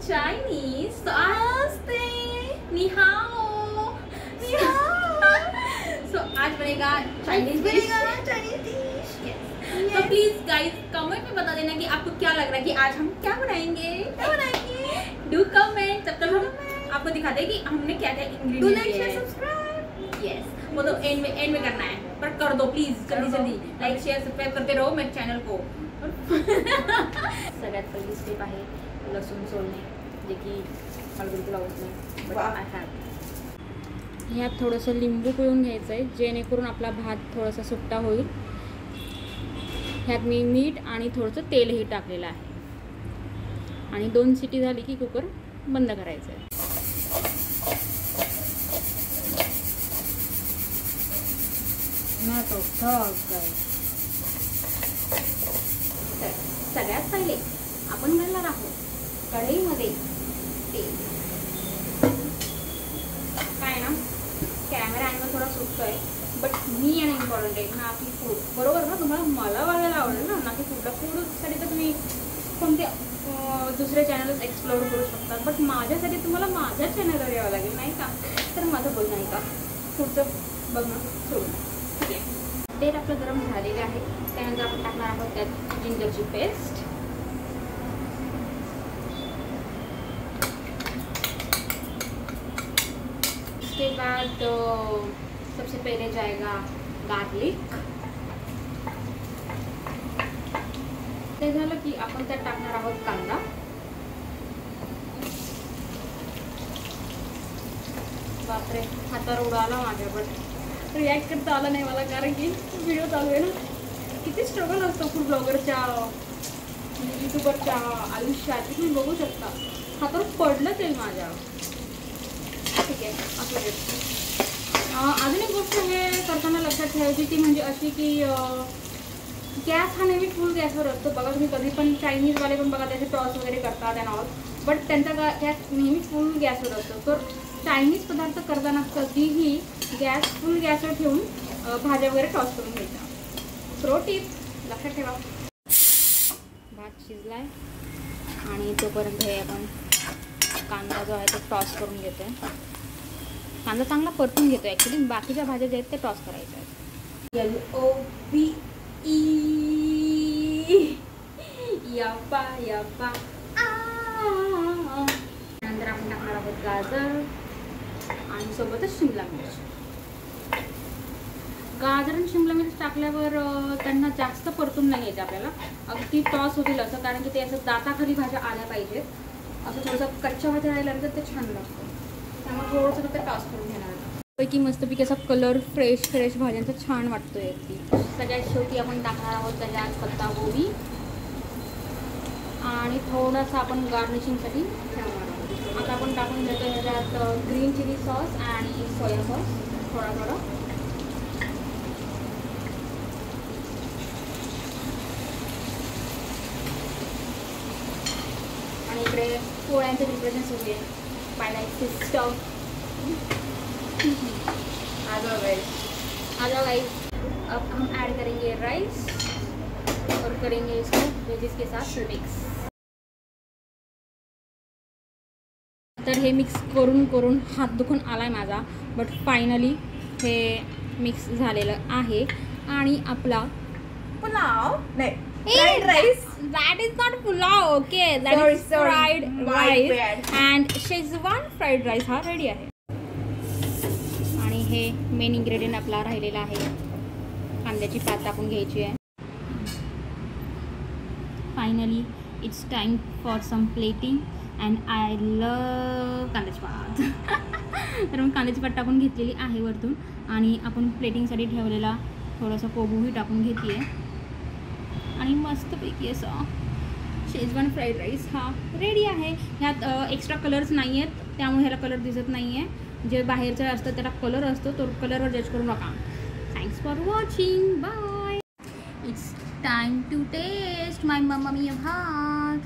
Chinese. So ni hao. So आज बनेगा Chinese dish. तो प्लीज गाइस कमेंट में बता देना कि आपको क्या लग रहा है कि आज हम क्या बनाएंगे. Do comment. तब तक हम आपको दिखाते हैं कि हमने क्या क्या इंग्रेडिएंट्स लिए हैं. यस, वो तो एंड में करना है, पर कर दो प्लीज जल्दी लाइक शेयर सब्सक्राइब करते रहो मेरे चॅनल को. सगळ्यात पहिली स्टेप आहे लसूण सोलणे, जे की मला बिलकुल आवडत नाही, बट आय हॅव. ह्यात थोडंसं लिंबू पिळून घ्यायचं आहे जेणेकरून आपला भात थोडासा सुट्टा होईल. ह्यात मी मीठ आणि थोडंसं तेलही टाकलेलं आहे आणि 2 शिटी झाली की कुकर बंद करायचं आहे. सगळ्यात पहिले आपण घालणार आहोत कढईमध्ये तेल. काय ना कॅमेरा अँगल थोडा सुटतोय, बट मी आणि इम्पॉर्टंट आहे ना की फूड. बरोबर ना, तुम्हाला मला बघायला आवडेल ना की फूडला. फूडसाठी तर तुम्ही कोणते दुसरे चॅनल्स एक्सप्लोर करू शकता, बट माझ्यासाठी तुम्हाला माझ्या चॅनलवर यावं लागेल नाही का. तर माझं बोलणं नाही का, फूडचं बघणं सोडून. ठीक आहे, तेल आपलं गरम झालेलं आहे. त्यानंतर आपण टाकणार आहोत त्यात जिंजरची पेस्ट. उसके बाद सबसे पहले जाएगा गार्लिक. ते झालं की आपण त्यात टाकणार आहोत कांदा. बापरे, हातावर उडाला माझ्या, पण रिॲक्ट करता आलं नाही मला, कारण की व्हिडिओ चालू आहे ना. किती स्ट्रगल असतो फूड ब्लॉगरच्या यूट्यूबरच्या आयुष्यात, तुम्ही बघू शकता. हातावर पडलं तेल माझ्या. ठीक आहे, असं अजून एक गोष्ट हे करताना लक्षात ठेवायची ती म्हणजे अशी की गॅस हा नेहमी फुल गॅसवर असतो. बघा तुम्ही कधी पण चायनीजवाले पण बघा त्याचे टॉस वगैरे करतात अँड ऑल, बट त्यांचा गॅस नेहमी फुल गॅसवर असतो. तर चायनीज पदार्थ करताना कधीही गॅस फुल गॅसवर ठेवून भाज्या वगैरे टॉस करून घ्यायचा. प्रो टिप लक्षात ठेवा. भात शिजलाय आणि तोपर्यंत हे आपण कांदा जो आहे तो टॉस करून घेतो आहे. कांदा चांगला परतून घेतो ॲक्च्युली. बाकीच्या भाज्या ज्या आहेत ते टॉस करायच्या आहेत. LOVE यापा यापा. नंतर आपण टाकणार आहोत गाजर आणि सोबतच शिमला मिर्च. गाजर आणि शिमला मिर्च टाकल्यावर त्यांना जास्त परतून नाही घ्यायचं आपल्याला. अगदी टॉस होतील असं, कारण की ते असं दाताखाली भाज्या आल्या पाहिजेत. असं थोडंसं कच्च्या भाज्या राहिल्या तर ते छान लागतं. त्यामुळे थोडंसं फक्त टॉस करून घेणार पैकी मस्तपैकी असा कलर फ्रेश भाज्यांचा छान वाटतोय अगदी. सगळ्यात शेवटी आपण टाकणार आहोत त्याच्यात पत्तागोबी आणि थोडासा आपण गार्निशिंगसाठी ठेवणार आहोत. आता आपण टाकून घेतो ह्याच्यात ग्रीन चिली सॉस आणि सोया सॉस थोडा. आणि इकडे पोळ्यांचे प्रिपरेशन सुरू आहे. Bye like system. आ जाओ गाइस. अब हम ऐड करेंगे राइस और करेंगे इसको वेजिस के साथ मिक्स. तर हे मिक्स करून हात दुखून आलाय माझा, बट फायनली हे मिक्स झालेलं आहे. आणि आपला पुलाव नाही, fried rice. That is not pulao, okay? That is fried rice and Schezwan fried rice हा रेडी आहे. आणि हे मेन इन्ग्रेडियंट आपला राहिलेला आहे. कांद्याची पात टाकून घ्यायची आहे. Finally it's time for some plating and I love कांद्याची पात. तर मग कांद्याची पात टाकून घेतलेली आहे वरतून. आणि आपण प्लेटिंगसाठी ठेवलेला थोडासा कोबूही टाकून घेतली आहे. आणि मस्तपैकी असा शेजवान फ्राईड राईस हा रेडी आहे. ह्यात एक्स्ट्रा कलर्स नाही आहेत, त्यामुळे ह्याला कलर दिसत नाही आहे. जे बाहेरचं असतं त्याला कलर असतो, तो कलरवर जज करू नका. Thanks for watching. Bye. It's time to taste my mummy भात.